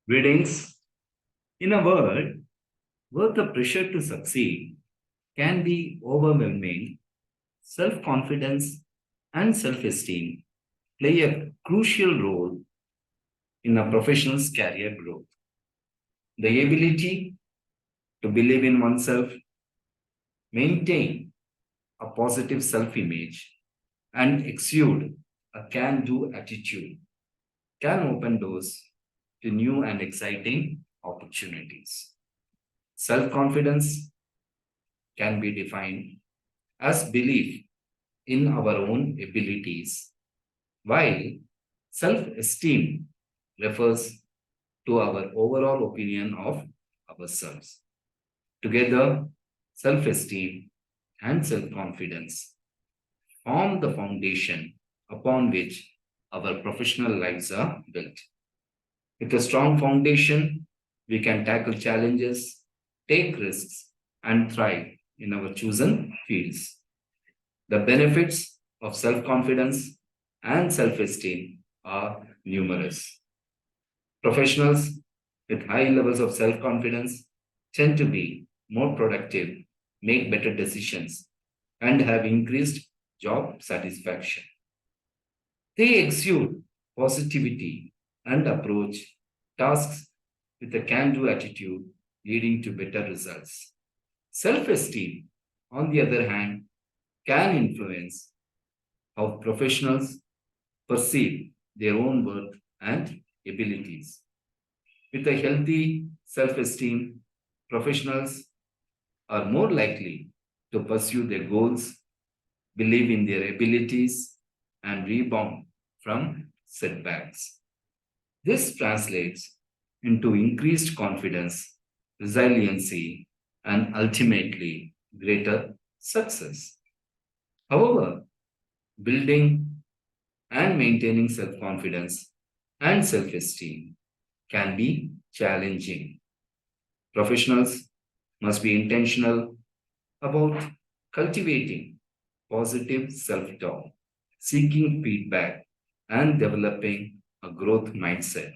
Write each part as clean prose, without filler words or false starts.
Greetings. In a world where the pressure to succeed can be overwhelming, self confidence and self esteem play a crucial role in a professional's career growth. The ability to believe in oneself, maintain a positive self image, and exude a can do attitude can open doors to new and exciting opportunities. Self confidence can be defined as belief in our own abilities, while self esteem refers to our overall opinion of ourselves. Together, self esteem and self confidence form the foundation upon which our professional lives are built. With a strong foundation, we can tackle challenges, take risks, and thrive in our chosen fields. The benefits of self confidence and self esteem are numerous. Professionals with high levels of self confidence tend to be more productive, make better decisions, and have increased job satisfaction. They exude positivity and approach tasks with a can do attitude, leading to better results. Self esteem, on the other hand, can influence how professionals perceive their own worth and abilities. With a healthy self esteem, professionals are more likely to pursue their goals, believe in their abilities, and rebound from setbacks. This translates into increased confidence, resiliency, and ultimately greater success. However, building and maintaining self confidence and self esteem can be challenging. Professionals must be intentional about cultivating positive self talk, seeking feedback, and developing a growth mindset.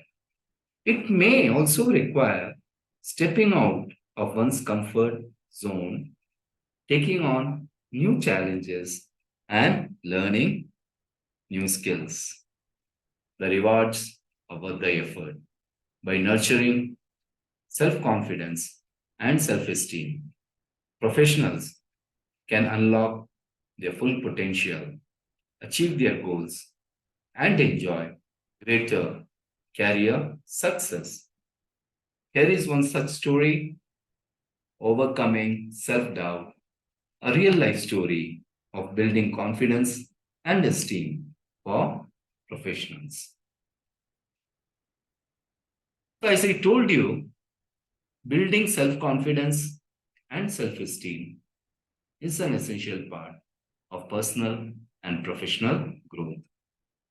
It may also require stepping out of one's comfort zone, taking on new challenges, and learning new skills. The rewards are worth the effort. By nurturing self confidence and self esteem, professionals can unlock their full potential, achieve their goals, and enjoy greater career success. Here is one such story: overcoming self doubt, a real life story of building confidence and esteem for professionals. So, as I told you, building self confidence and self esteem is an essential part of personal and professional growth.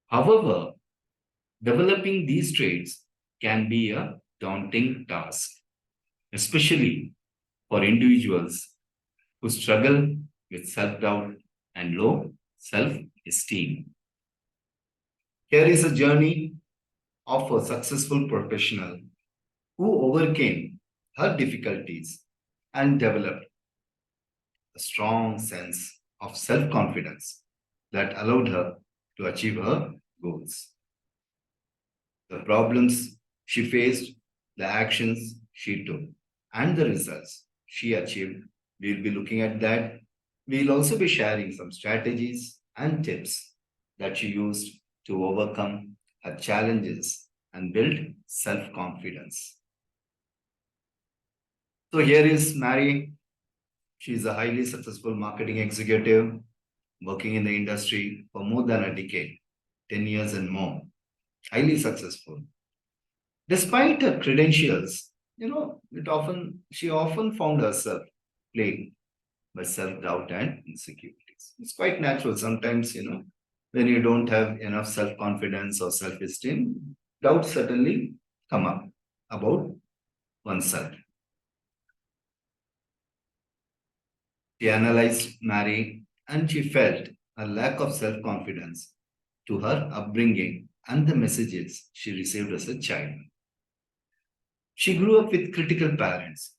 However, developing these traits can be a daunting task, especially for individuals who struggle with self doubt and low self esteem. Here is a journey of a successful professional who overcame her difficulties and developed a strong sense of self confidence that allowed her to achieve her goals. The problems she faced, the actions she took, and the results she achieved. We'll be looking at that. We'll also be sharing some strategies and tips that she used to overcome her challenges and build self confidence. So, here is Mary. She's a highly successful marketing executive working in the industry for more than a decade, 10 years and more. Highly successful. Despite her credentials, she often found herself plagued by self-doubt and insecurities. It's quite natural sometimes, when you don't have enough self-confidence or self-esteem, doubts certainly come up about oneself. She analyzed Mary and she felt a lack of self-confidence to her upbringing and the messages she received as a child. She grew up with critical parents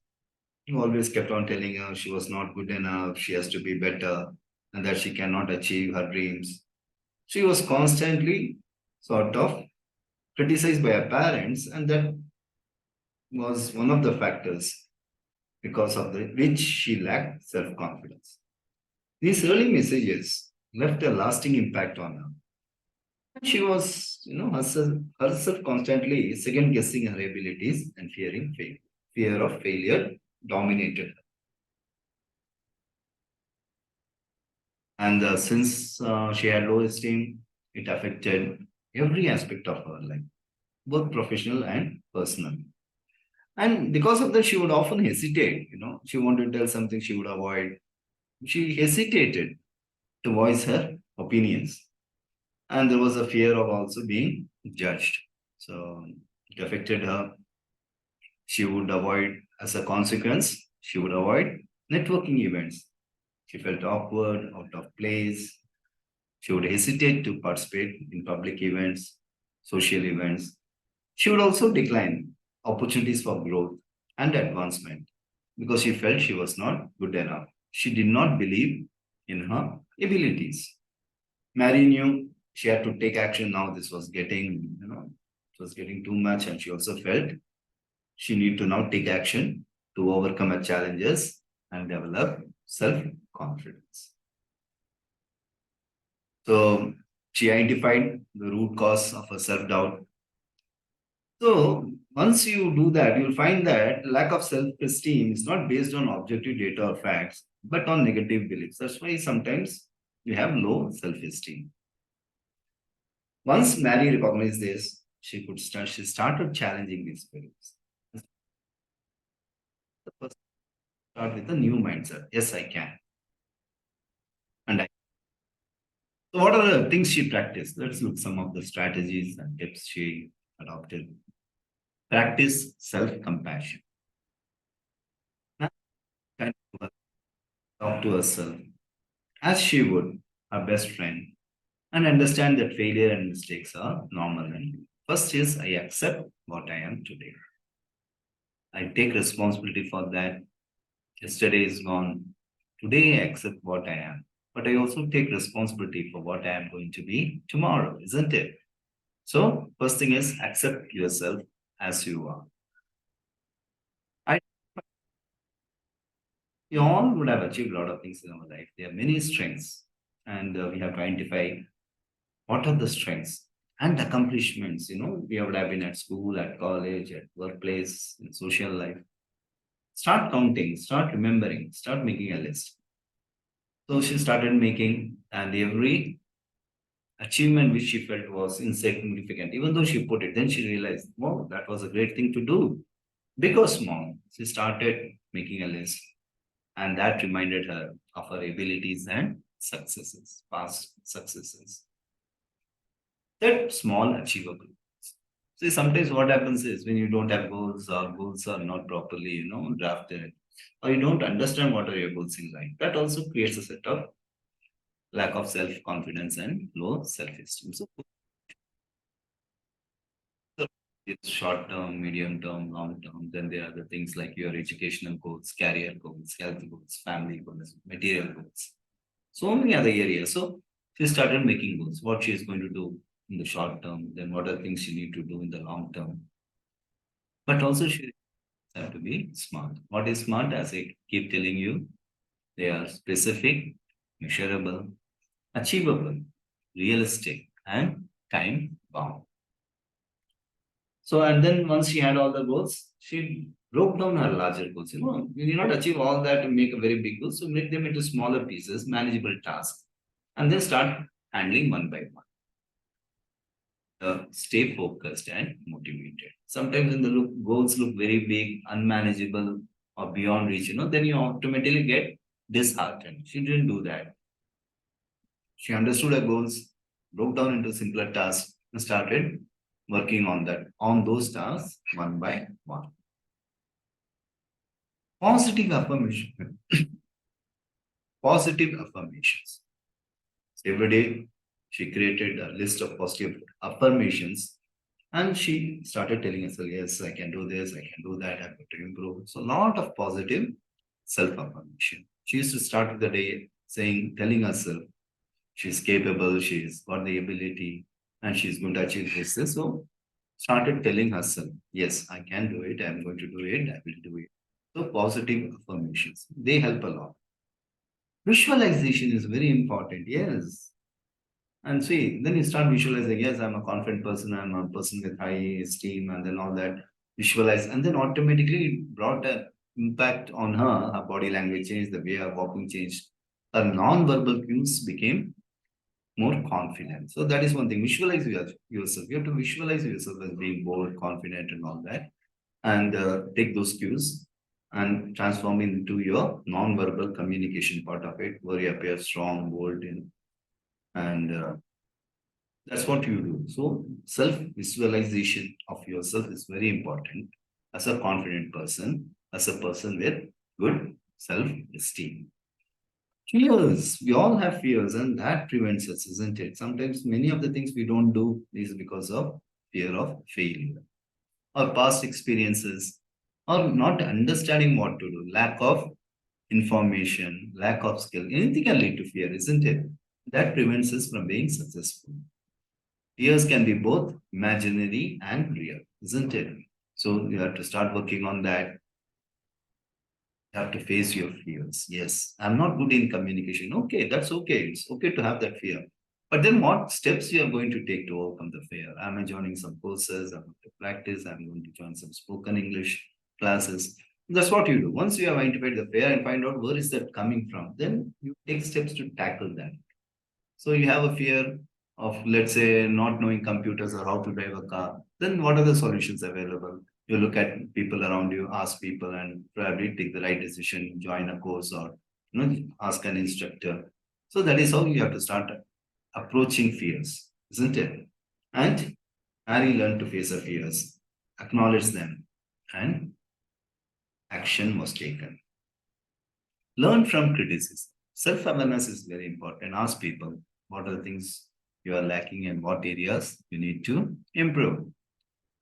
who always kept on telling her she was not good enough, she has to be better, and that she cannot achieve her dreams. She was constantly sort of criticized by her parents, and that was one of the factors because of the which she lacked self-confidence. These early messages left a lasting impact on her. She was, herself constantly second guessing her abilities and fearing failure. Fear of failure dominated her. And since she had low esteem, it affected every aspect of her life, both professional and personal. And because of that, she would often hesitate. She wanted to tell something she would avoid. She hesitated to voice her opinions. And there was a fear of also being judged. So it affected her. She would avoid, as a consequence, she would avoid networking events. She felt awkward, out of place. She would hesitate to participate in public events, social events. She would also decline opportunities for growth and advancement because she felt she was not good enough. She did not believe in her abilities. Mary knew she had to take action now. This was getting, it was getting too much, and she also felt she need to now take action to overcome her challenges and develop self-confidence. So she identified the root cause of her self-doubt. So once you do that, you'll find that lack of self-esteem is not based on objective data or facts, but on negative beliefs. That's why sometimes you have low self-esteem. Once Mary recognized this, she started challenging these beliefs. The first start with a new mindset. Yes, I can. And I So what are the things she practiced? Let's look some of the strategies and tips she adopted. Practice self-compassion. Now, kind of talk to herself as she would her best friend and understand that failure and mistakes are normal. And first is I accept what I am today. I take responsibility for that. Yesterday is gone. Today I accept what I am. But I also take responsibility for what I am going to be tomorrow, isn't it? So, first thing is accept yourself as you are. I We all would have achieved a lot of things in our life. There are many strengths, and we have to identify what are the strengths and accomplishments. We would have been at school, at college, at workplace, in social life. Start counting, start remembering, start making a list. So she started making, and every achievement which she felt was insignificant, even though she put it, then she realized, wow, that was a great thing to do. Big or small, she started making a list, and that reminded her of her abilities and successes, past successes. That small achievable. See, sometimes what happens is when you don't have goals or goals are not properly, drafted, or you don't understand what are your goals in life, that also creates a set of lack of self-confidence and low self-esteem. So it's short term, medium term, long term. Then there are the things like your educational goals, career goals, health goals, family goals, material goals, so many other areas. So she started making goals, what she is going to do in the short term, then what are things she need to do in the long term. But also she have to be smart. What is smart? As I keep telling you, they are specific, measurable, achievable, realistic, and time bound. So, and then once she had all the goals, she broke down her larger goals. You did not achieve all that to make a very big goal. So, make them into smaller pieces, manageable tasks, and then start handling one by one. Stay focused and motivated. Sometimes when the goals look very big, unmanageable, or beyond reach, then you automatically get disheartened. She didn't do that. She understood her goals, broke down into simpler tasks, and started working on those tasks one by one. Positive affirmation. Positive affirmations. So every day she created a list of positive affirmations And she started telling herself, yes, I can do this, I can do that, I'm going to improve. So, a lot of positive self affirmation. She used to start the day saying, telling herself, she's capable, she's got the ability, and she's going to achieve this. So, started telling herself, yes, I can do it, I'm going to do it, I will do it. So, positive affirmations, they help a lot. Visualization is very important, yes. And see, then you start visualizing, yes, I'm a confident person, I'm a person with high esteem, and then all that. Visualize, and then automatically it brought an impact on her. Her body language changed, the way her walking changed. Her non-verbal cues became more confident. So that is one thing. Visualize yourself. You have to visualize yourself as being bold, confident, and all that, and take those cues and transform into your non-verbal communication part of it, where you appear strong, bold, and that's what you do. So, self visualization of yourself is very important as a confident person, as a person with good self esteem. Fears, we all have fears, and that prevents us, isn't it? Sometimes many of the things we don't do is because of fear of failure or past experiences or not understanding what to do, lack of information, lack of skill. Anything can lead to fear, isn't it? That prevents us from being successful. Fears can be both imaginary and real, isn't it? So you have to start working on that. You have to face your fears. Yes, I'm not good in communication. Okay, that's okay. It's okay to have that fear. But then what steps you are going to take to overcome the fear? Am I joining some courses? I'm going to practice. I'm going to join some spoken English classes. That's what you do. Once you have identified the fear and find out where is that coming from, then you take steps to tackle that. So you have a fear of, let's say, not knowing computers or how to drive a car. Then what are the solutions available? You look at people around you, ask people, and probably take the right decision, join a course, or ask an instructor. So that is how you have to start approaching fears, isn't it? And Harry learned to face her fears, acknowledge them, and action was taken. Learn from criticism. Self awareness is very important. Ask people what are the things you are lacking and what areas you need to improve.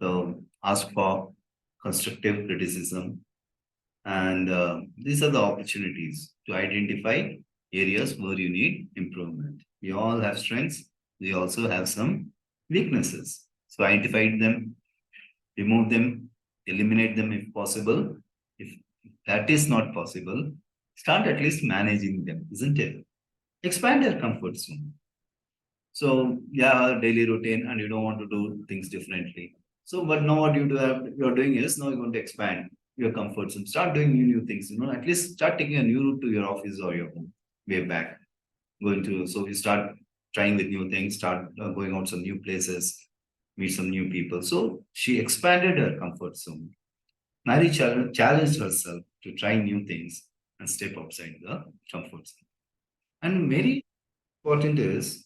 So, ask for constructive criticism. And these are the opportunities to identify areas where you need improvement. We all have strengths, we also have some weaknesses. So, identify them, remove them, eliminate them if possible. If that is not possible, start at least managing them, isn't it? Expand your comfort zone. So, yeah, daily routine, and you don't want to do things differently. So, but now what you're doing is now you're going to expand your comfort zone. Start doing new things. At least start taking a new route to your office or your home. Way back, going to so you start trying with new things. Start going out some new places, meet some new people. So she expanded her comfort zone. Mary challenged herself to try new things and step outside the comfort zone. And very important is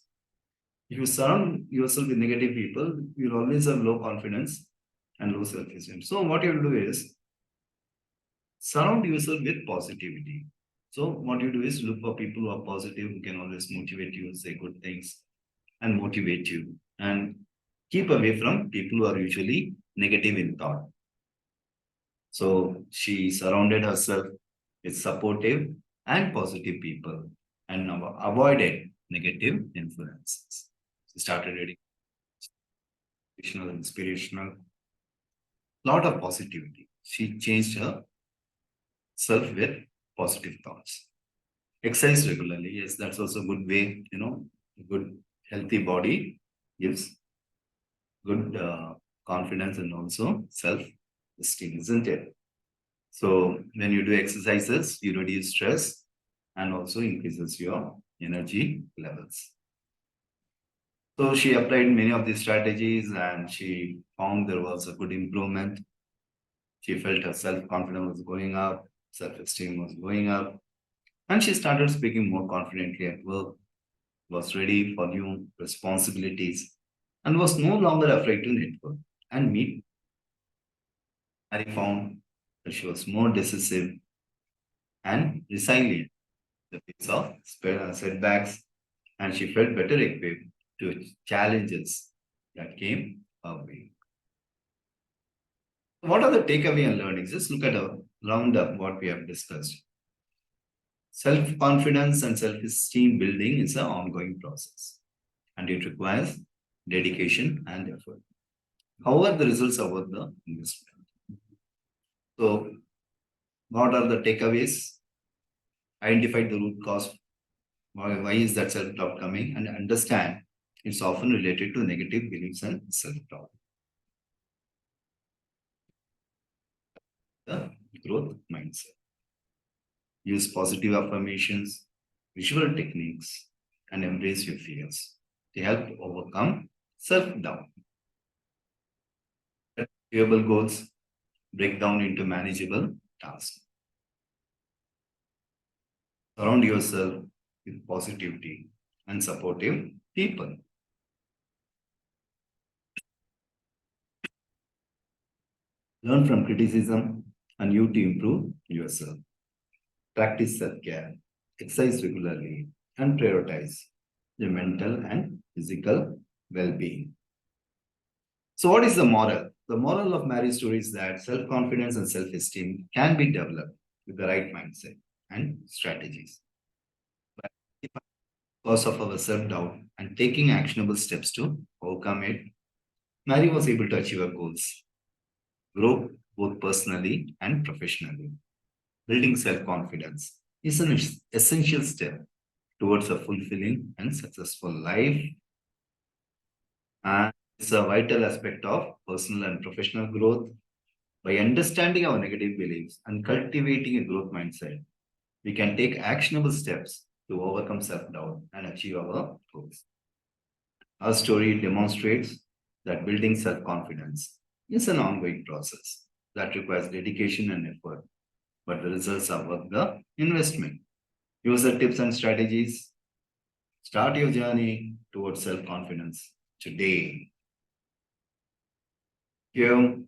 if you surround yourself with negative people, you'll always have low confidence and low self-esteem. So what you'll do is surround yourself with positivity. So what you do is look for people who are positive, who can always motivate you, say good things, and motivate you. And keep away from people who are usually negative in thought. So she surrounded herself with supportive and positive people and avoided negative influences. She started reading inspirational, lot of positivity. She changed her self with positive thoughts. Exercise regularly. Yes, that's also a good way. A good healthy body gives good confidence and also self esteem, isn't it? So when you do exercises, you reduce stress and also increases your energy levels. So she applied many of these strategies and she found there was a good improvement. She felt her self-confidence was going up, self-esteem was going up, and she started speaking more confidently at work, was ready for new responsibilities, and was no longer afraid to network and meet. Harry found that she was more decisive and resilient in the face of setbacks, and she felt better equipped to challenges that came her way. What are the takeaway and learnings? Just look at a roundup what we have discussed. Self-confidence and self-esteem building is an ongoing process and it requires dedication and effort. However, the results are worth the investment. So, what are the takeaways? Identify the root cause. Why is that self-doubt coming? And understand it's often related to negative beliefs and self-doubt. The growth mindset. Use positive affirmations, visual techniques, and embrace your fears to help overcome self-doubt. Achievable goals break down into manageable tasks. Surround yourself with positivity and supportive people. Learn from criticism and you to improve yourself. Practice self-care, exercise regularly, and prioritize your mental and physical well-being. So, what is the moral? The moral of Mary's story is that self-confidence and self-esteem can be developed with the right mindset and strategies. But because of our self-doubt and taking actionable steps to overcome it, Mary was able to achieve her goals, grow both personally and professionally. Building self-confidence is an essential step towards a fulfilling and successful life. And it's a vital aspect of personal and professional growth. By understanding our negative beliefs and cultivating a growth mindset, we can take actionable steps to overcome self doubt and achieve our goals. Our story demonstrates that building self confidence is an ongoing process that requires dedication and effort, but the results are worth the investment. Use the tips and strategies. Start your journey towards self confidence today. Thank you.